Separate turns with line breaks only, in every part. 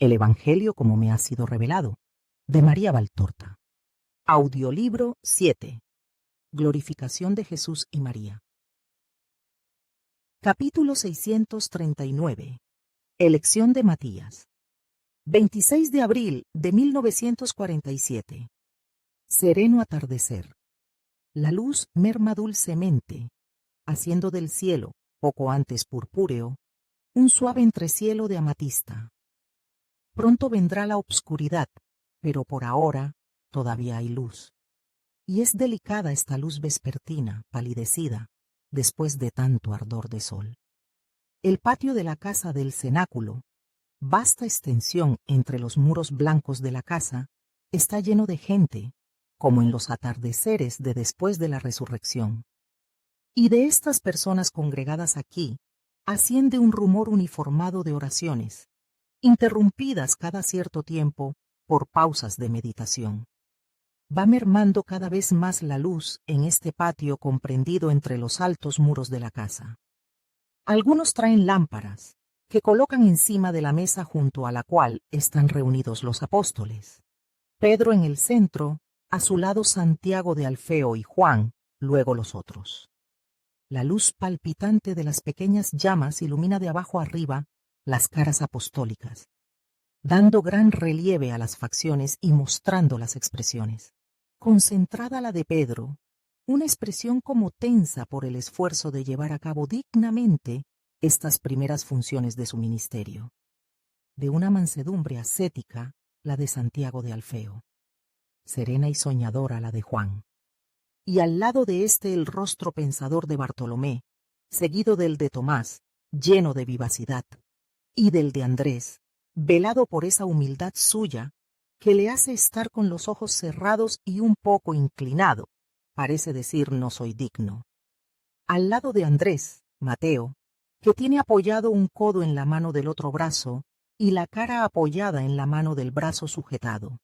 El Evangelio como me ha sido revelado, de María Valtorta. Audiolibro 7. Glorificación de Jesús y María. Capítulo 639. Elección de Matías. 26 de abril de 1947. Sereno atardecer. La luz merma dulcemente, haciendo del cielo, poco antes purpúreo, un suave entrecielo de amatista. Pronto vendrá la obscuridad, pero por ahora todavía hay luz. Y es delicada esta luz vespertina, palidecida, después de tanto ardor de sol. El patio de la casa del cenáculo, vasta extensión entre los muros blancos de la casa, está lleno de gente, como en los atardeceres de después de la resurrección. Y de estas personas congregadas aquí, asciende un rumor uniformado de oraciones, interrumpidas cada cierto tiempo por pausas de meditación. Va mermando cada vez más la luz en este patio comprendido entre los altos muros de la casa. Algunos traen lámparas, que colocan encima de la mesa junto a la cual están reunidos los apóstoles. Pedro en el centro, a su lado Santiago de Alfeo y Juan, luego los otros. La luz palpitante de las pequeñas llamas ilumina de abajo arriba las caras apostólicas, dando gran relieve a las facciones y mostrando las expresiones. Concentrada la de Pedro, una expresión como tensa por el esfuerzo de llevar a cabo dignamente estas primeras funciones de su ministerio. De una mansedumbre ascética, la de Santiago de Alfeo. Serena y soñadora la de Juan. Y al lado de este el rostro pensador de Bartolomé, seguido del de Tomás, lleno de vivacidad, y del de Andrés, velado por esa humildad suya, que le hace estar con los ojos cerrados y un poco inclinado, parece decir no soy digno. Al lado de Andrés, Mateo, que tiene apoyado un codo en la mano del otro brazo y la cara apoyada en la mano del brazo sujetado.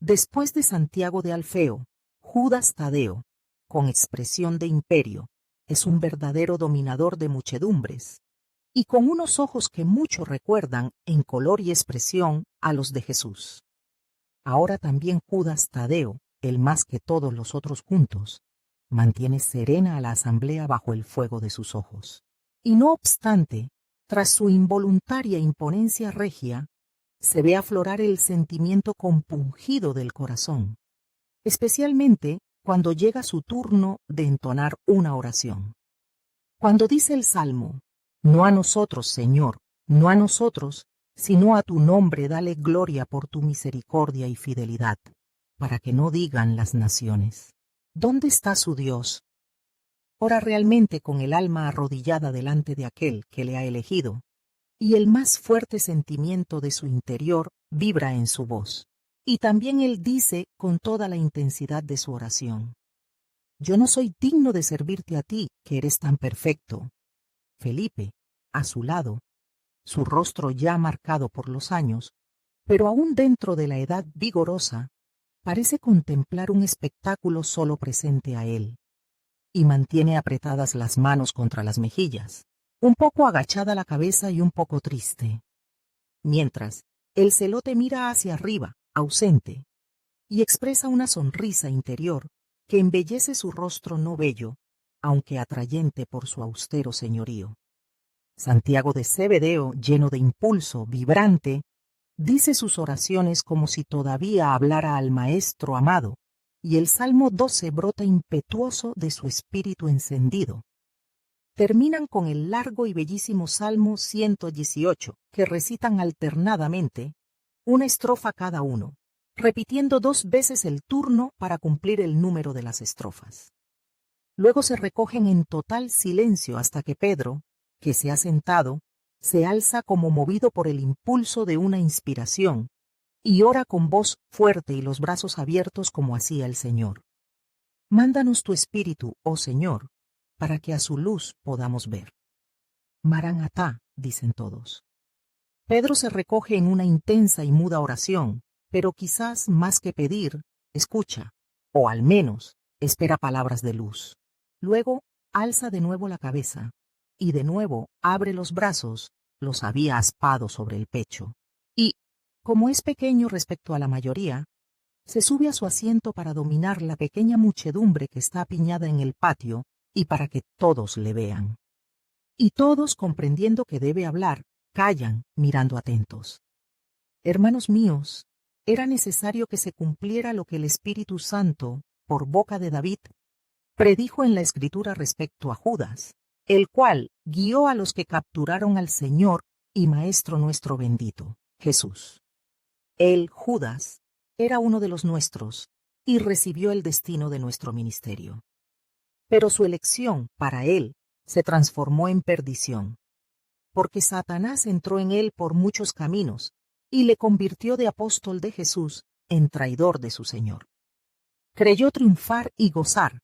Después de Santiago de Alfeo, Judas Tadeo, con expresión de imperio, es un verdadero dominador de muchedumbres, y con unos ojos que mucho recuerdan en color y expresión a los de Jesús. Ahora también Judas Tadeo, el más que todos los otros juntos, mantiene serena a la asamblea bajo el fuego de sus ojos. Y no obstante, tras su involuntaria imponencia regia, se ve aflorar el sentimiento compungido del corazón, especialmente cuando llega su turno de entonar una oración. Cuando dice el Salmo, no a nosotros, Señor, no a nosotros, sino a tu nombre dale gloria por tu misericordia y fidelidad, para que no digan las naciones, ¿dónde está su Dios? Ora realmente con el alma arrodillada delante de aquel que le ha elegido, y el más fuerte sentimiento de su interior vibra en su voz. Y también él dice con toda la intensidad de su oración, yo no soy digno de servirte a ti, que eres tan perfecto. Felipe, a su lado, su rostro ya marcado por los años, pero aún dentro de la edad vigorosa, parece contemplar un espectáculo solo presente a él, y mantiene apretadas las manos contra las mejillas, un poco agachada la cabeza y un poco triste. Mientras, el celote mira hacia arriba, ausente, y expresa una sonrisa interior que embellece su rostro no bello, aunque atrayente por su austero señorío. Santiago de Zebedeo, lleno de impulso, vibrante, dice sus oraciones como si todavía hablara al Maestro amado, y el Salmo 12 brota impetuoso de su espíritu encendido. Terminan con el largo y bellísimo Salmo 118, que recitan alternadamente, una estrofa cada uno, repitiendo 2 veces el turno para cumplir el número de las estrofas. Luego se recogen en total silencio hasta que Pedro, que se ha sentado, se alza como movido por el impulso de una inspiración, y ora con voz fuerte y los brazos abiertos como hacía el Señor. Mándanos tu espíritu, oh Señor, para que a su luz podamos ver. Maranatá, dicen todos. Pedro se recoge en una intensa y muda oración, pero quizás más que pedir, escucha, o al menos espera palabras de luz. Luego alza de nuevo la cabeza, y de nuevo abre los brazos, los había aspado sobre el pecho, y, como es pequeño respecto a la mayoría, se sube a su asiento para dominar la pequeña muchedumbre que está apiñada en el patio y para que todos le vean. Y todos, comprendiendo que debe hablar, callan, mirando atentos. Hermanos míos, era necesario que se cumpliera lo que el Espíritu Santo, por boca de David, predijo en la Escritura respecto a Judas, el cual guió a los que capturaron al Señor y Maestro nuestro bendito, Jesús. Él, Judas, era uno de los nuestros y recibió el destino de nuestro ministerio. Pero su elección, para él, se transformó en perdición, porque Satanás entró en él por muchos caminos y le convirtió de apóstol de Jesús en traidor de su Señor. Creyó triunfar y gozar,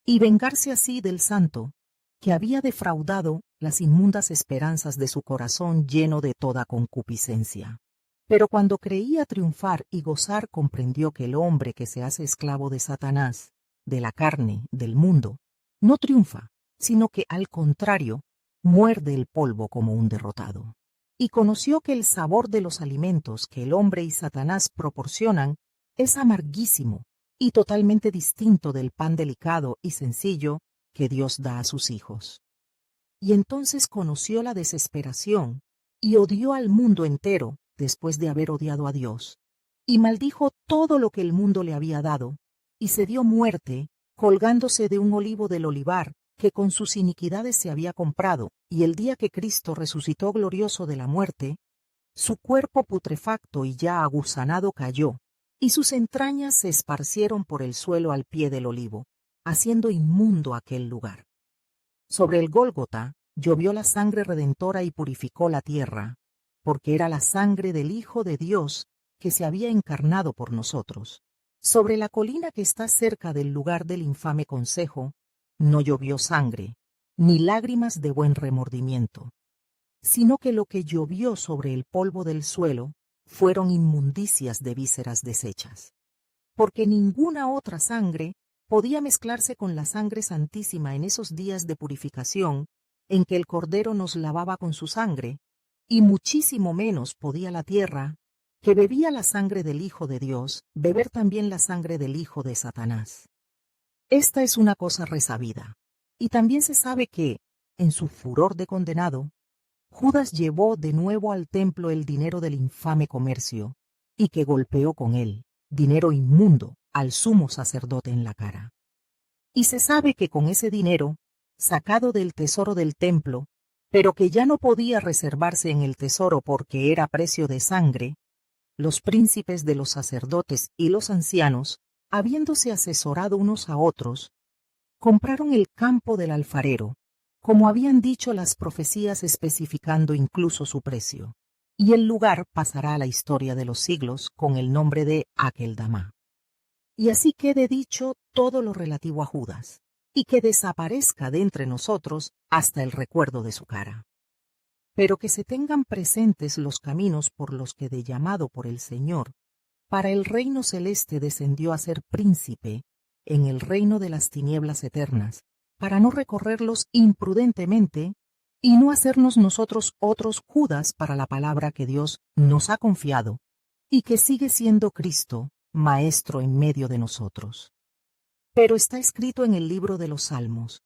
y vengarse así del santo, que había defraudado las inmundas esperanzas de su corazón lleno de toda concupiscencia. Pero cuando creía triunfar y gozar, comprendió que el hombre que se hace esclavo de Satanás, de la carne, del mundo, no triunfa, sino que al contrario, muerde el polvo como un derrotado. Y conoció que el sabor de los alimentos que el hombre y Satanás proporcionan es amarguísimo y totalmente distinto del pan delicado y sencillo que Dios da a sus hijos. Y entonces conoció la desesperación y odió al mundo entero después de haber odiado a Dios, y maldijo todo lo que el mundo le había dado, y se dio muerte colgándose de un olivo del olivar que con sus iniquidades se había comprado, y el día que Cristo resucitó glorioso de la muerte, su cuerpo putrefacto y ya aguzanado cayó, y sus entrañas se esparcieron por el suelo al pie del olivo, haciendo inmundo aquel lugar. Sobre el Gólgota llovió la sangre redentora y purificó la tierra, porque era la sangre del Hijo de Dios que se había encarnado por nosotros. Sobre la colina que está cerca del lugar del infame consejo, no llovió sangre, ni lágrimas de buen remordimiento, sino que lo que llovió sobre el polvo del suelo fueron inmundicias de vísceras deshechas. Porque ninguna otra sangre podía mezclarse con la sangre santísima en esos días de purificación en que el Cordero nos lavaba con su sangre, y muchísimo menos podía la tierra, que bebía la sangre del Hijo de Dios, beber también la sangre del hijo de Satanás. Esta es una cosa resabida, y también se sabe que, en su furor de condenado, Judas llevó de nuevo al templo el dinero del infame comercio, y que golpeó con él, dinero inmundo, al sumo sacerdote en la cara. Y se sabe que con ese dinero, sacado del tesoro del templo, pero que ya no podía reservarse en el tesoro porque era precio de sangre, los príncipes de los sacerdotes y los ancianos, habiéndose asesorado unos a otros, compraron el campo del alfarero, como habían dicho las profecías especificando incluso su precio, y el lugar pasará a la historia de los siglos con el nombre de Akeldama. Y así quede dicho todo lo relativo a Judas, y que desaparezca de entre nosotros hasta el recuerdo de su cara. Pero que se tengan presentes los caminos por los que de llamado por el Señor, para el reino celeste descendió a ser príncipe en el reino de las tinieblas eternas, para no recorrerlos imprudentemente y no hacernos nosotros otros Judas para la palabra que Dios nos ha confiado y que sigue siendo Cristo, Maestro en medio de nosotros. Pero está escrito en el libro de los Salmos: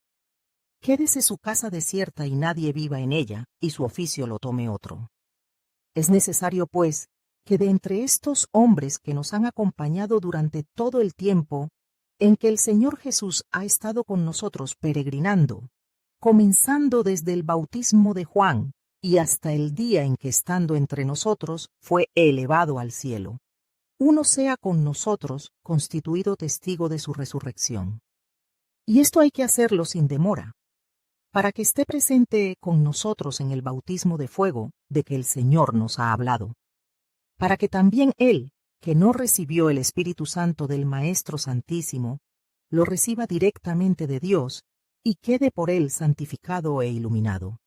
quédese su casa desierta y nadie viva en ella, y su oficio lo tome otro. Es necesario, pues, que de entre estos hombres que nos han acompañado durante todo el tiempo en que el Señor Jesús ha estado con nosotros peregrinando, comenzando desde el bautismo de Juan y hasta el día en que estando entre nosotros fue elevado al cielo, uno sea con nosotros constituido testigo de su resurrección. Y esto hay que hacerlo sin demora, para que esté presente con nosotros en el bautismo de fuego de que el Señor nos ha hablado, para que también Él, que no recibió el Espíritu Santo del Maestro Santísimo, lo reciba directamente de Dios y quede por Él santificado e iluminado,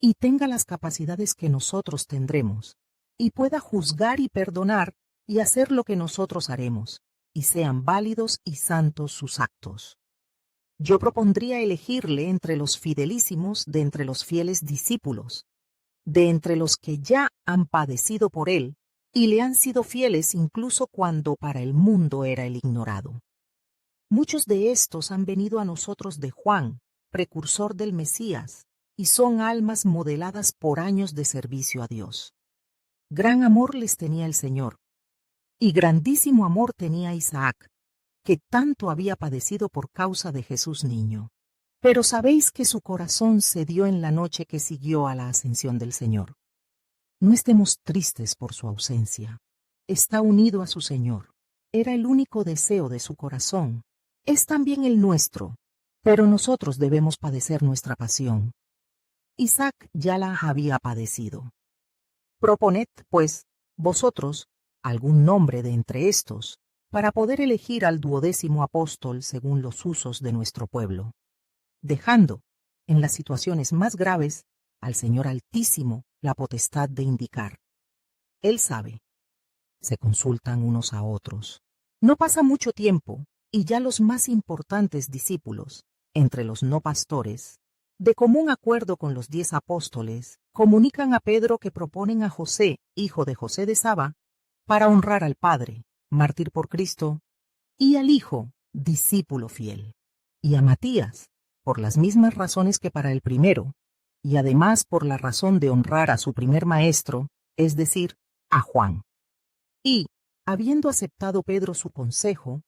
y tenga las capacidades que nosotros tendremos, y pueda juzgar y perdonar y hacer lo que nosotros haremos, y sean válidos y santos sus actos. Yo propondría elegirle entre los fidelísimos de entre los fieles discípulos, de entre los que ya han padecido por él, y le han sido fieles incluso cuando para el mundo era el ignorado. Muchos de estos han venido a nosotros de Juan, precursor del Mesías, y son almas modeladas por años de servicio a Dios. Gran amor les tenía el Señor, y grandísimo amor tenía Isaac, que tanto había padecido por causa de Jesús niño. Pero sabéis que su corazón cedió en la noche que siguió a la ascensión del Señor. No estemos tristes por su ausencia. Está unido a su Señor. Era el único deseo de su corazón. Es también el nuestro, pero nosotros debemos padecer nuestra pasión. Isaac ya la había padecido. Proponed, pues, vosotros, algún nombre de entre estos, para poder elegir al 12º apóstol según los usos de nuestro pueblo, dejando, en las situaciones más graves, al Señor Altísimo la potestad de indicar. Él sabe. Se consultan unos a otros. No pasa mucho tiempo, y ya los más importantes discípulos, entre los no pastores, de común acuerdo con los 10 apóstoles, comunican a Pedro que proponen a José, hijo de José de Saba, para honrar al Padre, mártir por Cristo, y al Hijo, discípulo fiel, y a Matías, por las mismas razones que para el primero, y además por la razón de honrar a su primer maestro, es decir, a Juan. Y, habiendo aceptado Pedro su consejo,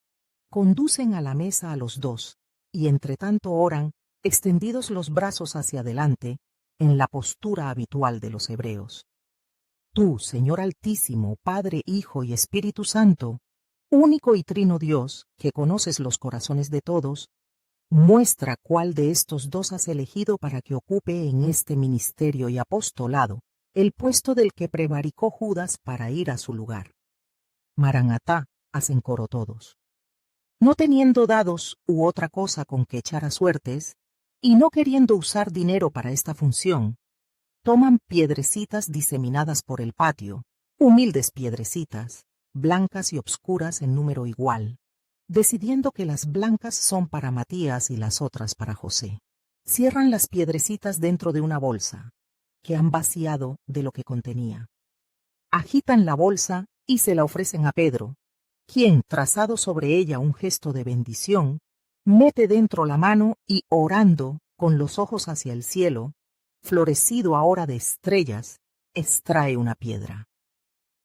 conducen a la mesa a los dos, y entre tanto oran, extendidos los brazos hacia adelante, en la postura habitual de los hebreos. Tú, Señor Altísimo, Padre, Hijo y Espíritu Santo, único y trino Dios, que conoces los corazones de todos, muestra cuál de estos dos has elegido para que ocupe en este ministerio y apostolado el puesto del que prevaricó Judas para ir a su lugar. Maranatá, hacen coro todos. No teniendo dados u otra cosa con que echar a suertes, y no queriendo usar dinero para esta función, toman piedrecitas diseminadas por el patio, humildes piedrecitas, blancas y obscuras en número igual, decidiendo que las blancas son para Matías y las otras para José. Cierran las piedrecitas dentro de una bolsa, que han vaciado de lo que contenía. Agitan la bolsa y se la ofrecen a Pedro, quien, trazado sobre ella un gesto de bendición, mete dentro la mano y, orando, con los ojos hacia el cielo, florecido ahora de estrellas, extrae una piedra,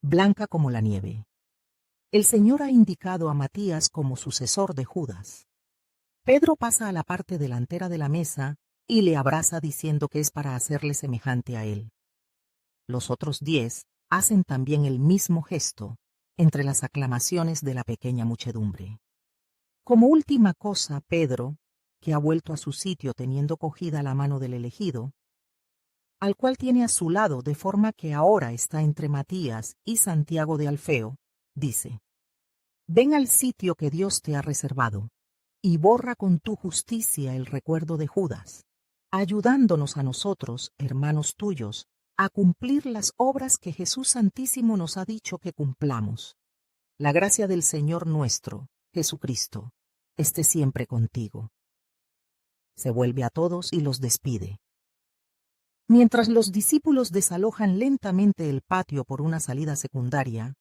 blanca como la nieve. El Señor ha indicado a Matías como sucesor de Judas. Pedro pasa a la parte delantera de la mesa y le abraza diciendo que es para hacerle semejante a él. Los otros 10 hacen también el mismo gesto, entre las aclamaciones de la pequeña muchedumbre. Como última cosa, Pedro, que ha vuelto a su sitio teniendo cogida la mano del elegido, al cual tiene a su lado de forma que ahora está entre Matías y Santiago de Alfeo, dice: Ven al sitio que Dios te ha reservado, y borra con tu justicia el recuerdo de Judas, ayudándonos a nosotros, hermanos tuyos, a cumplir las obras que Jesús Santísimo nos ha dicho que cumplamos. La gracia del Señor nuestro, Jesucristo, esté siempre contigo. Se vuelve a todos y los despide. Mientras los discípulos desalojan lentamente el patio por una salida secundaria,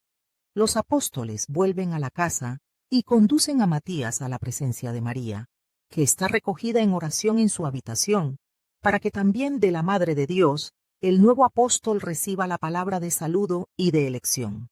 los apóstoles vuelven a la casa y conducen a Matías a la presencia de María, que está recogida en oración en su habitación, para que también de la Madre de Dios el nuevo apóstol reciba la palabra de saludo y de elección.